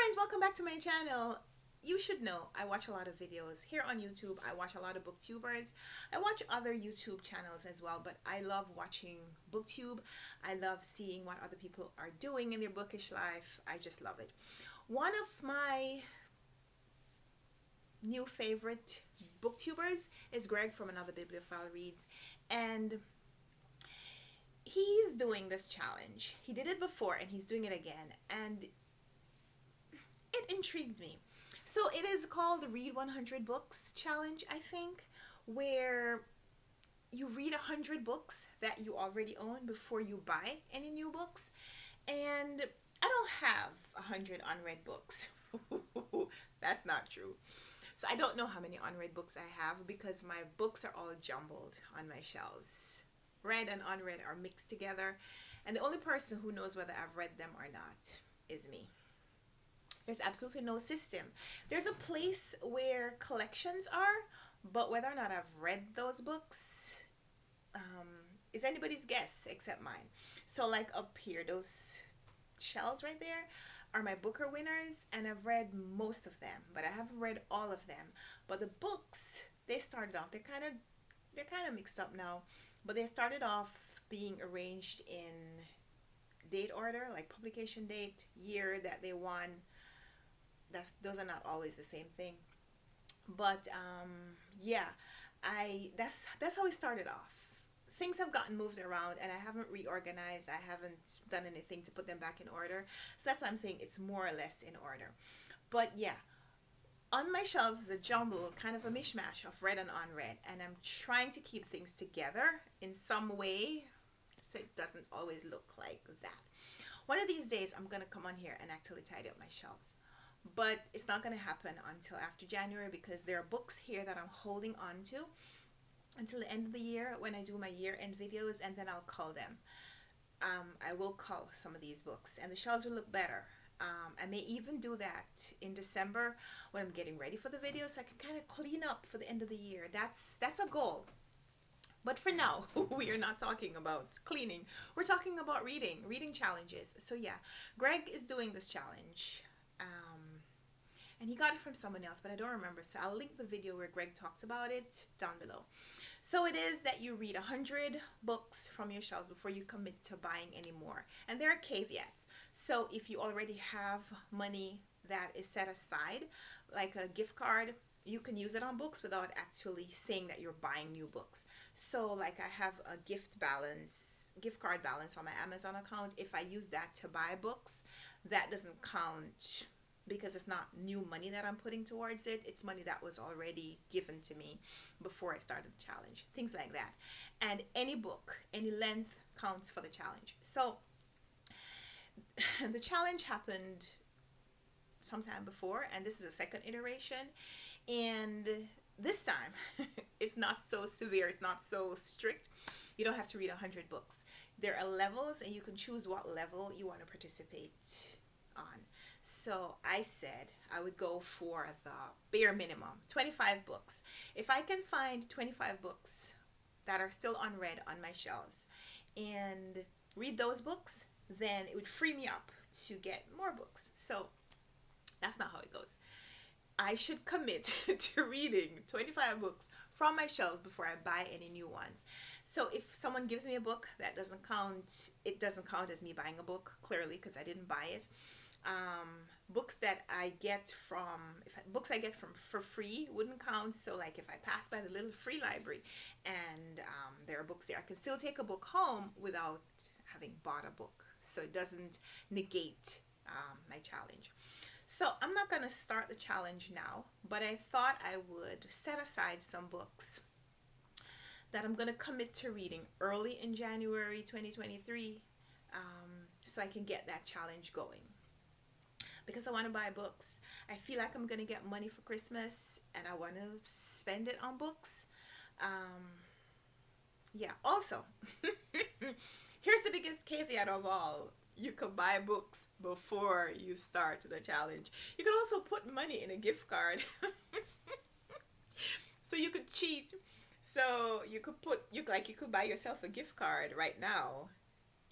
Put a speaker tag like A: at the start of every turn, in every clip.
A: friends, welcome back to my channel. You should know I watch a lot of videos here on YouTube. I watch a lot of booktubers. I watch other YouTube channels as well, but I love watching booktube. I love seeing what other people are doing in their bookish life. I just love it. One of my new favorite booktubers is Greg from Another Bibliophile Reads, and he's doing this challenge. He did it before and he's doing it again, and it intrigued me. So it is called the Read 100 Books Challenge, I think, where you read 100 books that you already own before you buy any new books. And I don't have 100 unread books. That's not true. So I don't know how many unread books I have because my books are all jumbled on my shelves. Read and unread are mixed together, and the only person who knows whether I've read them or not is me. There's absolutely no system. There's a place where collections are, but whether or not I've read those books is anybody's guess except mine. So like up here, those shelves right there are my Booker winners, and I've read most of them, but I haven't read all of them. But the books, they started off, they're kind of mixed up now, but they started off being arranged in date order, like publication date, year that they won. Those are not always the same thing, but yeah, I that's how it started off. Things have gotten moved around and I haven't reorganized. I haven't done anything to put them back in order, so that's why I'm saying it's more or less in order. But yeah, on my shelves is a jumble, kind of a mishmash of read and unread, and I'm trying to keep things together in some way so it doesn't always look like that. One of these days I'm gonna come on here and actually tidy up my shelves, but it's not going to happen until after January because there are books here that I'm holding on to until the end of the year when I do my year-end videos, and then I'll cull them. I will cull some of these books and the shelves will look better. I may even do that in December when I'm getting ready for the videos, so I can kind of clean up for the end of the year. That's a goal. But for now, we are not talking about cleaning. We're talking about reading challenges. So yeah, Greg is doing this challenge. And he got it from someone else, but I don't remember, so I'll link the video where Greg talked about it down below. So it is that you read 100 books from your shelves before you commit to buying any more, and there are caveats. So if you already have money that is set aside, like a gift card, you can use it on books without actually saying that you're buying new books. So like I have a gift card balance on my Amazon account. If I use that to buy books, that doesn't count because it's not new money that I'm putting towards it. It's money that was already given to me before I started the challenge. Things like that. And any book, any length counts for the challenge. So the challenge happened sometime before, and this is a second iteration. And this time, it's not so severe. It's not so strict. You don't have to read 100 books. There are levels, and you can choose what level you want to participate on. So I said I would go for the bare minimum, 25 books. If I can find 25 books that are still unread on my shelves and read those books, then it would free me up to get more books. So that's not how it goes. I should commit to reading 25 books from my shelves before I buy any new ones. So if someone gives me a book, that doesn't count. It doesn't count as me buying a book, clearly, because I didn't buy it. Books that I get books I get from for free wouldn't count. So like if I pass by the little free library and there are books there, I can still take a book home without having bought a book. So it doesn't negate my challenge. So I'm not going to start the challenge now, but I thought I would set aside some books that I'm going to commit to reading early in January 2023, so I can get that challenge going. Because I want to buy books. I feel like I'm going to get money for Christmas and I want to spend it on books. Yeah, also, here's the biggest caveat of all. You could buy books before you start the challenge. You could also put money in a gift card. So you could cheat. So you could buy yourself a gift card right now,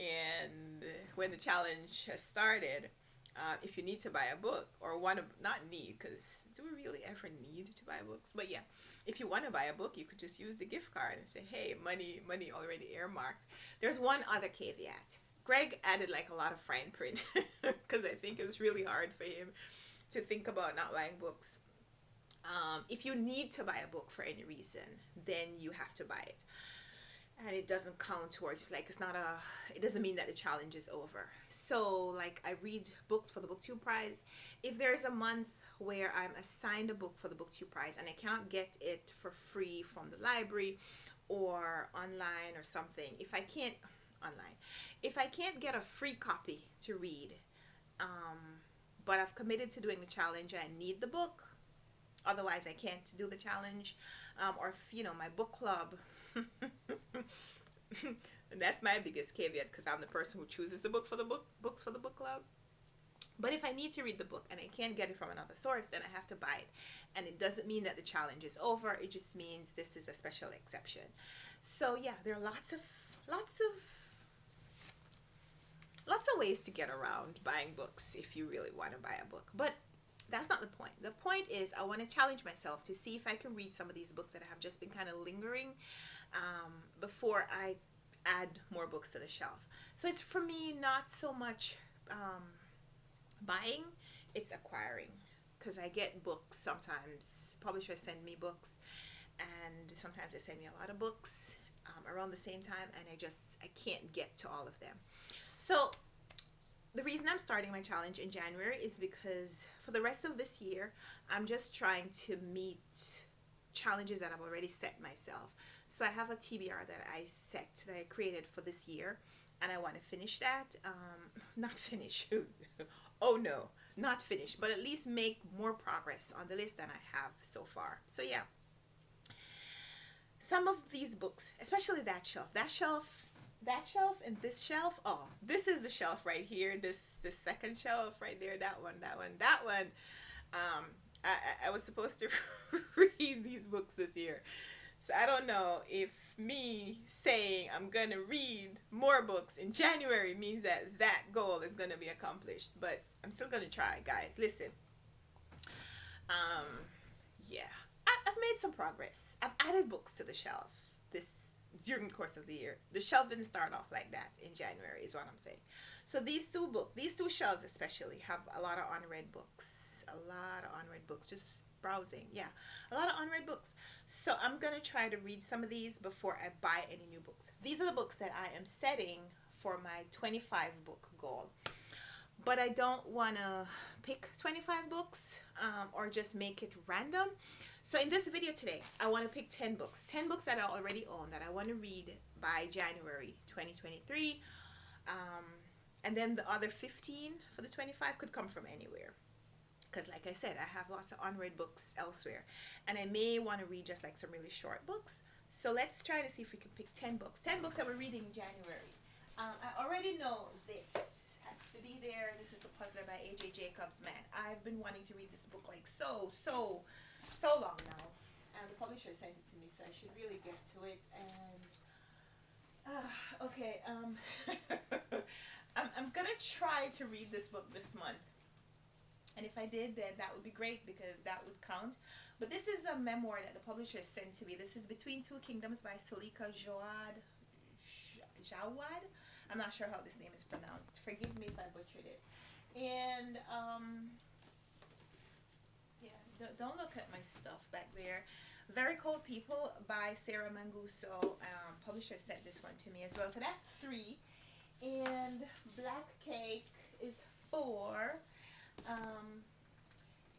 A: and when the challenge has started, if you need to buy a book or want to, not need, because do we really ever need to buy books? But yeah, if you want to buy a book, you could just use the gift card and say, hey, money already earmarked. There's one other caveat. Greg added like a lot of fine print because I think it was really hard for him to think about not buying books. If you need to buy a book for any reason, then you have to buy it. And it doesn't count towards, it's like, it doesn't mean that the challenge is over. So like I read books for the BookTube prize. If there's a month where I'm assigned a book for the BookTube prize and I cannot get it for free from the library or online or something, if I can't get a free copy to read, but I've committed to doing the challenge, I need the book, otherwise I can't do the challenge, or if, my book club. And that's my biggest caveat, because I'm the person who chooses the books for the book club. But if I need to read the book and I can't get it from another source, then I have to buy it. And it doesn't mean that the challenge is over. It just means this is a special exception. So yeah, there are lots of ways to get around buying books if you really want to buy a book. But that's not the point. The point is I want to challenge myself to see if I can read some of these books that have just been kind of lingering before I add more books to the shelf. So it's, for me, not so much buying, it's acquiring, because I get books sometimes. Publishers send me books, and sometimes they send me a lot of books around the same time, and I can't get to all of them. So the reason I'm starting my challenge in January is because for the rest of this year, I'm just trying to meet challenges that I've already set myself. So I have a TBR that I created for this year, and I want to finish that. Not finish. Oh no, not finish, but at least make more progress on the list than I have so far. So yeah, some of these books, especially that shelf, and this shelf. Oh, this is the shelf right here. This second shelf right there. That one. I was supposed to read these books this year, so I don't know if me saying I'm gonna read more books in January means that goal is gonna be accomplished. But I'm still gonna try, guys. Listen. Yeah, I've made some progress. I've added books to the shelf during the course of the year. The shelf didn't start off like that in January, is what I'm saying. So these two shelves especially have a lot of unread books. Just browsing. Yeah, a lot of unread books. So I'm going to try to read some of these before I buy any new books. These are the books that I am setting for my 25 book goal. But I don't want to pick 25 books or just make it random. So in this video today, I want to pick 10 books. 10 books that I already own that I want to read by January 2023. And then the other 15 for the 25 could come from anywhere. Because like I said, I have lots of unread books elsewhere. And I may want to read just like some really short books. So let's try to see if we can pick 10 books. 10 books that we're reading in January. I already know this has to be there. This is The Puzzler by A.J. Jacobs. Man, I've been wanting to read this book like so long now. And the publisher sent it to me, so I should really get to it. And okay, I'm gonna try to read this book this month. And if I did, then that would be great, because that would count. But this is a memoir that the publisher sent to me. This is Between Two Kingdoms by Sulika Jawad. I'm not sure how this name is pronounced. Forgive me if I butchered it. And yeah, don't look at my stuff back there. Very Cold People by Sarah Manguso. Publisher sent this one to me as well. So that's 3. And Black Cake is 4.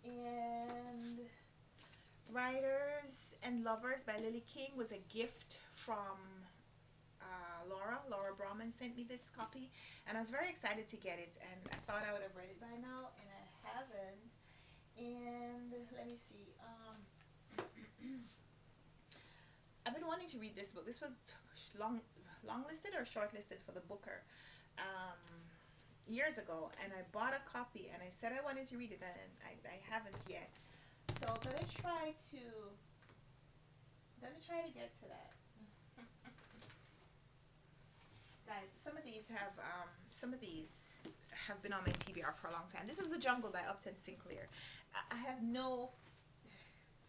A: And Writers and Lovers by Lily King was a gift from Laura Brahman sent me this copy, and I was very excited to get it, and I thought I would have read it by now, and I haven't. And let me see, I've been wanting to read this book. This was long-listed or shortlisted for the Booker years ago, and I bought a copy, and I said I wanted to read it, and I haven't yet. So I'm gonna try to get to that. Guys, some of these have been on my TBR for a long time. This is The Jungle by Upton Sinclair. I have no,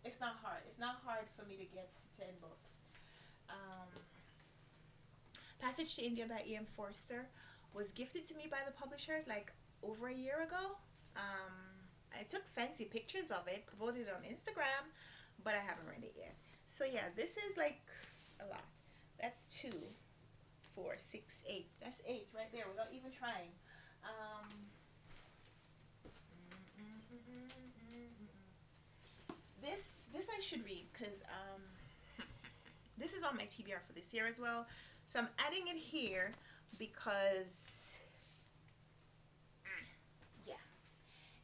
A: it's not hard. It's not hard for me to get to 10 books. Passage to India by E.M. Forster was gifted to me by the publishers like over a year ago. I took fancy pictures of it, promoted it on Instagram, but I haven't read it yet. So yeah, this is like a lot. That's 2, 4, 6, 8. That's 8 right there without even trying. This I should read because this is on my TBR for this year as well. So I'm adding it here because yeah.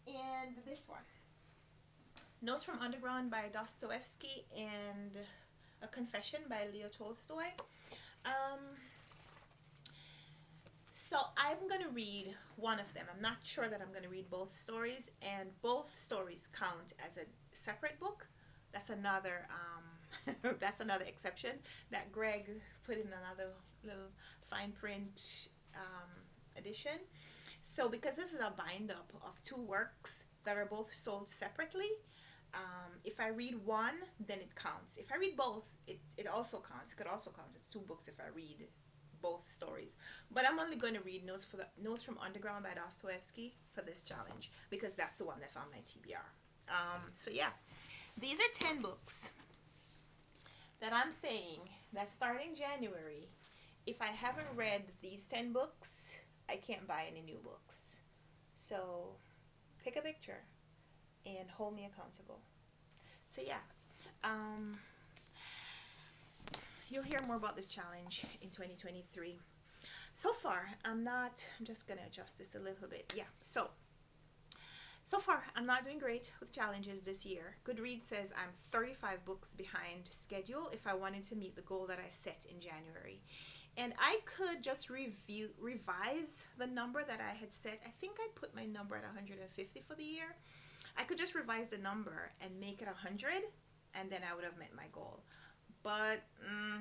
A: And this one, Notes from Underground by Dostoevsky and A Confession by Leo Tolstoy. So I'm going to read one of them. I'm not sure that I'm going to read both stories, and both stories count as a separate book. That's another that's another exception that Greg put in another little fine print edition. So because this is a bind up of 2 works that are both sold separately, if I read one, then it counts. If I read both, it also counts. It could also count as 2 books if I read both stories. But I'm only going to read Notes from Underground by Dostoevsky for this challenge because that's the one that's on my TBR. So yeah, these are 10 books that I'm saying that starting January, if I haven't read these 10 books, I can't buy any new books. So take a picture and hold me accountable. So yeah, you'll hear more about this challenge in 2023. So far, I'm just going to adjust this a little bit. Yeah, so far, I'm not doing great with challenges this year. Goodreads says I'm 35 books behind schedule if I wanted to meet the goal that I set in January. And I could just revise the number that I had set. I think I put my number at 150 for the year. I could just revise the number and make it 100, and then I would have met my goal. But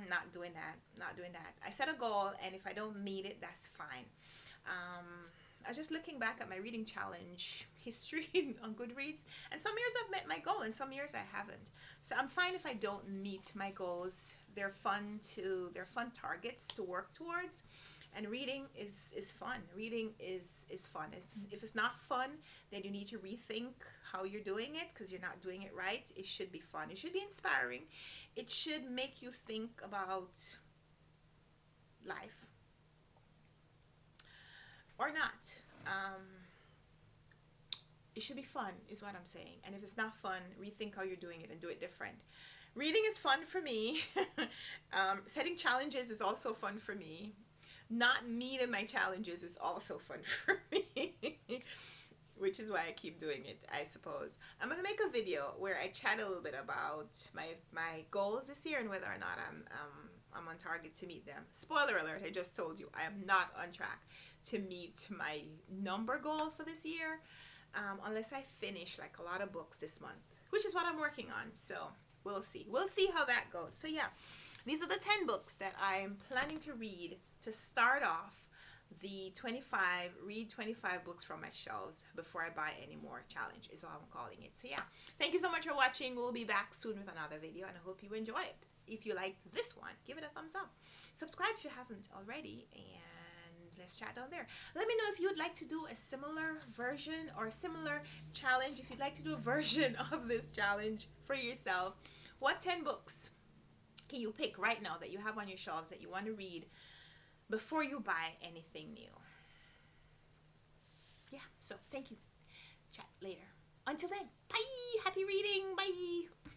A: not doing that. I set a goal, and if I don't meet it, that's fine. I was just looking back at my reading challenge history on Goodreads, and some years I've met my goal and some years I haven't. So I'm fine if I don't meet my goals. They're fun targets to work towards, and reading is fun. Reading is fun. If it's not fun, then you need to rethink how you're doing it because you're not doing it right. It should be fun. It should be inspiring. It should make you think about life. Or not. It should be fun is what I'm saying. And if it's not fun, rethink how you're doing it and do it different. Reading is fun for me. Setting challenges is also fun for me. Not meeting my challenges is also fun for me. Which is why I keep doing it, I suppose. I'm going to make a video where I chat a little bit about my goals this year and whether or not I'm on target to meet them. Spoiler alert, I just told you I am not on track to meet my number goal for this year unless I finish like a lot of books this month, which is what I'm working on. So we'll see how that goes. So yeah, these are the 10 books that I'm planning to read to start off the 25 books from my shelves before I buy any more challenge is all I'm calling it. So yeah, thank you so much for watching. We'll be back soon with another video, and I hope you enjoy it. If you liked this one, give it a thumbs up. Subscribe if you haven't already, and let's chat down there. Let me know if you would like to do a similar version or a similar challenge. If you'd like to do a version of this challenge for yourself, what 10 books can you pick right now that you have on your shelves that you want to read before you buy anything new? Yeah, so thank you. Chat later. Until then, bye. Happy reading. Bye.